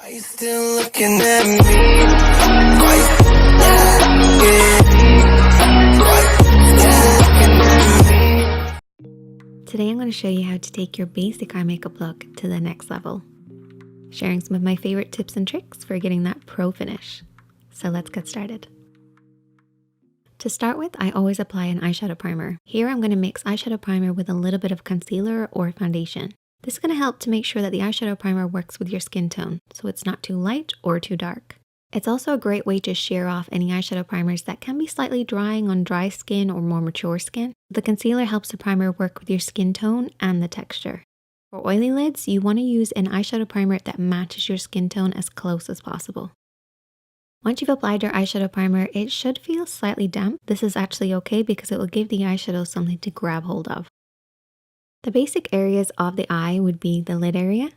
Are you still looking at me? Are you still looking at me? Today I'm going to show you how to take your basic eye makeup look to the next level, sharing some of my favorite tips and tricks for getting that pro finish. So let's get started. To start with, I always apply an eyeshadow primer. Here I'm going to mix eyeshadow primer with a little bit of concealer or foundation. This is going to help to make sure that the eyeshadow primer works with your skin tone, so it's not too light or too dark. It's also a great way to shear off any eyeshadow primers that can be slightly drying on dry skin or more mature skin. The concealer helps the primer work with your skin tone and the texture. For oily lids, you want to use an eyeshadow primer that matches your skin tone as close as possible. Once you've applied your eyeshadow primer, it should feel slightly damp. This is actually okay because it will give the eyeshadow something to grab hold of. The basic areas of the eye would be the lid area,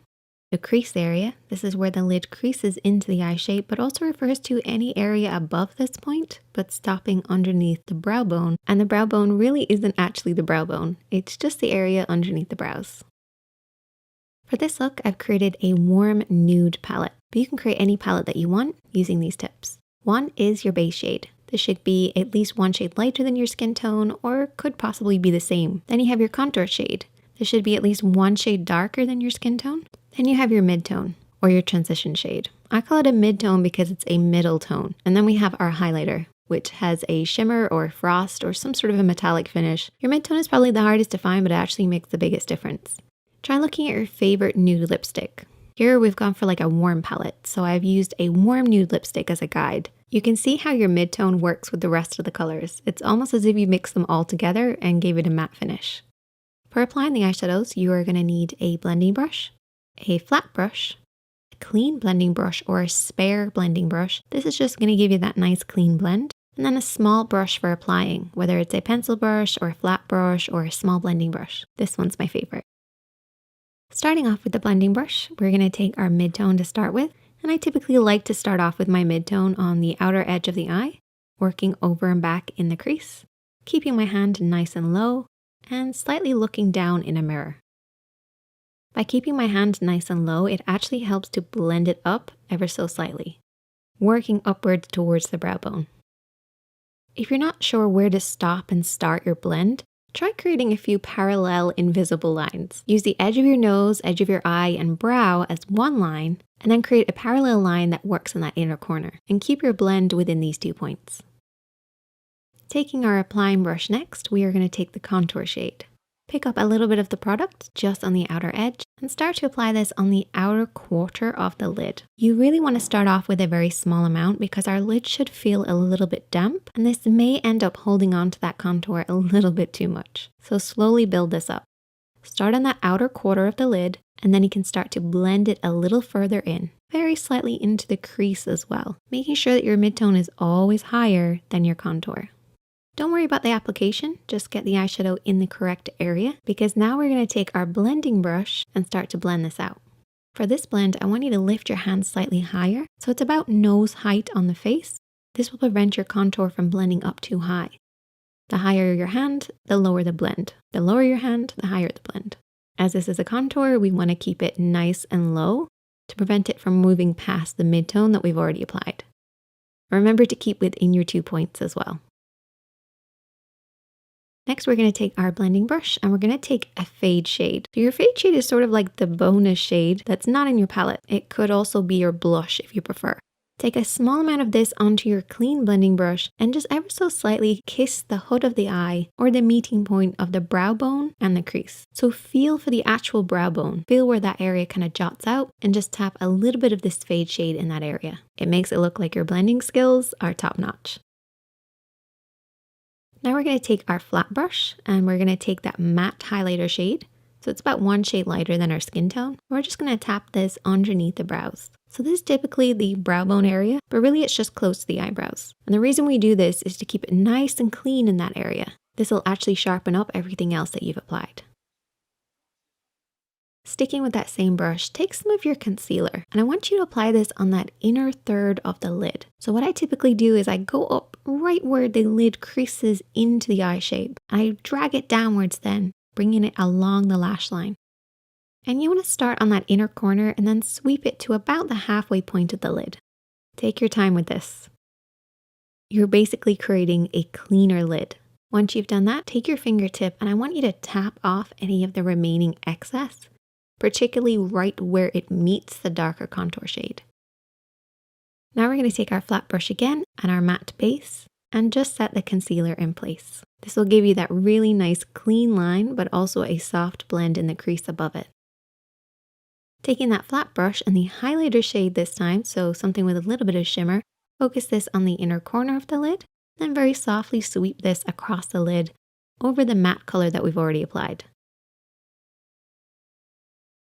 the crease area. This is where the lid creases into the eye shape, but also refers to any area above this point, but stopping underneath the brow bone. And the brow bone really isn't actually the brow bone. It's just the area underneath the brows. For this look, I've created a warm nude palette, but you can create any palette that you want using these tips. One is your base shade. This should be at least one shade lighter than your skin tone, or could possibly be the same. Then you have your contour shade. This should be at least one shade darker than your skin tone. Then you have your mid-tone, or your transition shade. I call it a mid-tone because it's a middle tone. And then we have our highlighter, which has a shimmer or frost or some sort of a metallic finish. Your mid-tone is probably the hardest to find, but it actually makes the biggest difference. Try looking at your favorite nude lipstick. Here we've gone for like a warm palette, so I've used a warm nude lipstick as a guide. You can see how your mid-tone works with the rest of the colors. It's almost as if you mixed them all together and gave it a matte finish. For applying the eyeshadows, you are going to need a blending brush, a flat brush, a clean blending brush or a spare blending brush. This is just going to give you that nice clean blend. And then a small brush for applying, whether it's a pencil brush or a flat brush or a small blending brush. This one's my favorite. Starting off with the blending brush, we're going to take our mid-tone to start with. And I typically like to start off with my mid-tone on the outer edge of the eye, working over and back in the crease, keeping my hand nice and low, and slightly looking down in a mirror. By keeping my hand nice and low, it actually helps to blend it up ever so slightly, working upwards towards the brow bone. If you're not sure where to stop and start your blend, try creating a few parallel invisible lines. Use the edge of your nose, edge of your eye, and brow as one line, and then create a parallel line that works in that inner corner, and keep your blend within these 2 points. Taking our applying brush next, we are going to take the contour shade. Pick up a little bit of the product just on the outer edge and start to apply this on the outer quarter of the lid. You really want to start off with a very small amount because our lid should feel a little bit damp and this may end up holding on to that contour a little bit too much. So slowly build this up. Start on that outer quarter of the lid and then you can start to blend it a little further in, very slightly into the crease as well, making sure that your mid-tone is always higher than your contour. Don't worry about the application, just get the eyeshadow in the correct area because now we're going to take our blending brush and start to blend this out. For this blend, I want you to lift your hand slightly higher, so it's about nose height on the face. This will prevent your contour from blending up too high. The higher your hand, the lower the blend. The lower your hand, the higher the blend. As this is a contour, we want to keep it nice and low to prevent it from moving past the mid-tone that we've already applied. Remember to keep within your 2 points as well. Next, we're going to take our blending brush and we're going to take a fade shade. So your fade shade is sort of like the bonus shade that's not in your palette. It could also be your blush if you prefer. Take a small amount of this onto your clean blending brush and just ever so slightly kiss the hood of the eye or the meeting point of the brow bone and the crease. So feel for the actual brow bone. Feel where that area kind of jots out and just tap a little bit of this fade shade in that area. It makes it look like your blending skills are top notch. Now we're going to take our flat brush and we're going to take that matte highlighter shade. So it's about one shade lighter than our skin tone. We're just going to tap this underneath the brows. So this is typically the brow bone area, but really it's just close to the eyebrows. And the reason we do this is to keep it nice and clean in that area. This will actually sharpen up everything else that you've applied. Sticking with that same brush, take some of your concealer and I want you to apply this on that inner third of the lid. So what I typically do is I go up right where the lid creases into the eye shape. I drag it downwards then, bringing it along the lash line. And you want to start on that inner corner and then sweep it to about the halfway point of the lid. Take your time with this. You're basically creating a cleaner lid. Once you've done that, take your fingertip and I want you to tap off any of the remaining excess, particularly right where it meets the darker contour shade. Now we're going to take our flat brush again and our matte base and just set the concealer in place. This will give you that really nice clean line, but also a soft blend in the crease above it. Taking that flat brush and the highlighter shade this time, so something with a little bit of shimmer, focus this on the inner corner of the lid, then very softly sweep this across the lid over the matte color that we've already applied.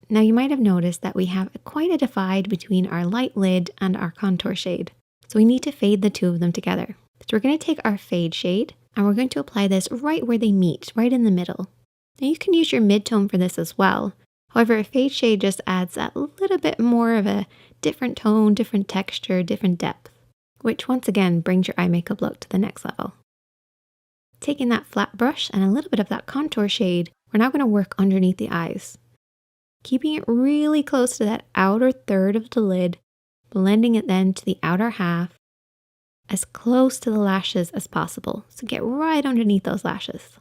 Now you might have noticed that we have quite a divide between our light lid and our contour shade, so we need to fade the two of them together. So we're going to take our fade shade and we're going to apply this right where they meet, right in the middle. Now you can use your mid-tone for this as well. However, a fade shade just adds that little bit more of a different tone, different texture, different depth, which once again brings your eye makeup look to the next level. Taking that flat brush and a little bit of that contour shade, we're now going to work underneath the eyes. Keeping it really close to that outer third of the lid, blending it then to the outer half, as close to the lashes as possible. So get right underneath those lashes.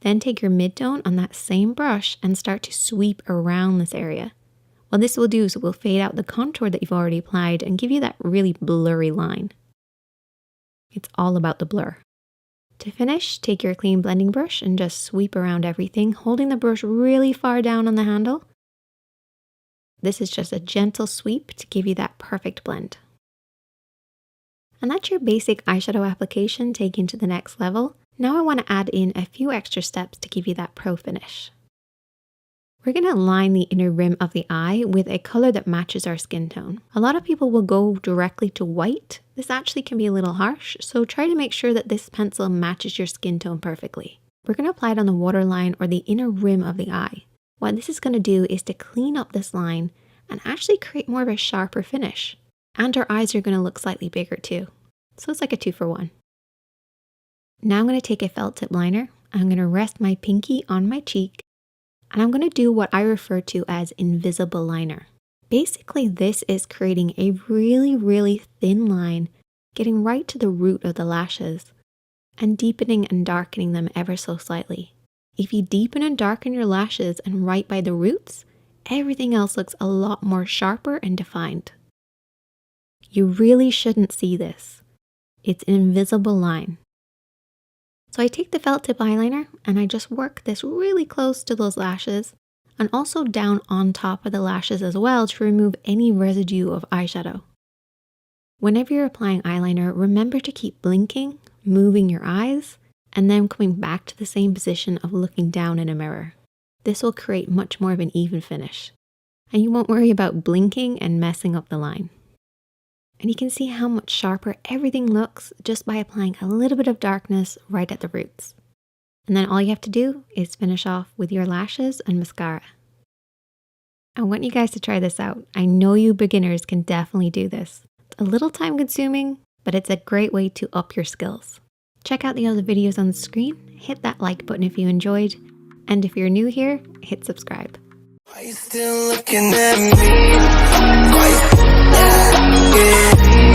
Then take your mid-tone on that same brush and start to sweep around this area. What this will do is it will fade out the contour that you've already applied and give you that really blurry line. It's all about the blur. To finish, take your clean blending brush and just sweep around everything, holding the brush really far down on the handle. This is just a gentle sweep to give you that perfect blend. And that's your basic eyeshadow application taken to the next level. Now I want to add in a few extra steps to give you that pro finish. We're going to line the inner rim of the eye with a color that matches our skin tone. A lot of people will go directly to white. This actually can be a little harsh, so try to make sure that this pencil matches your skin tone perfectly. We're going to apply it on the waterline or the inner rim of the eye. What this is going to do is to clean up this line and actually create more of a sharper finish. And our eyes are going to look slightly bigger too. So it's like a 2-for-1. Now I'm going to take a felt tip liner. I'm going to rest my pinky on my cheek. And I'm going to do what I refer to as invisible liner. Basically, this is creating a really, really thin line, getting right to the root of the lashes and deepening and darkening them ever so slightly. If you deepen and darken your lashes and right by the roots, everything else looks a lot more sharper and defined. You really shouldn't see this. It's an invisible line. So I take the felt tip eyeliner and I just work this really close to those lashes and also down on top of the lashes as well to remove any residue of eyeshadow. Whenever you're applying eyeliner, remember to keep blinking, moving your eyes, and then coming back to the same position of looking down in a mirror. This will create much more of an even finish. And you won't worry about blinking and messing up the line. And you can see how much sharper everything looks just by applying a little bit of darkness right at the roots. And then all you have to do is finish off with your lashes and mascara. I want you guys to try this out. I know you beginners can definitely do this. It's a little time consuming, but it's a great way to up your skills. Check out the other videos on the screen, hit that like button if you enjoyed, and if you're new here, hit subscribe. Why you still looking at me? Why you, yeah.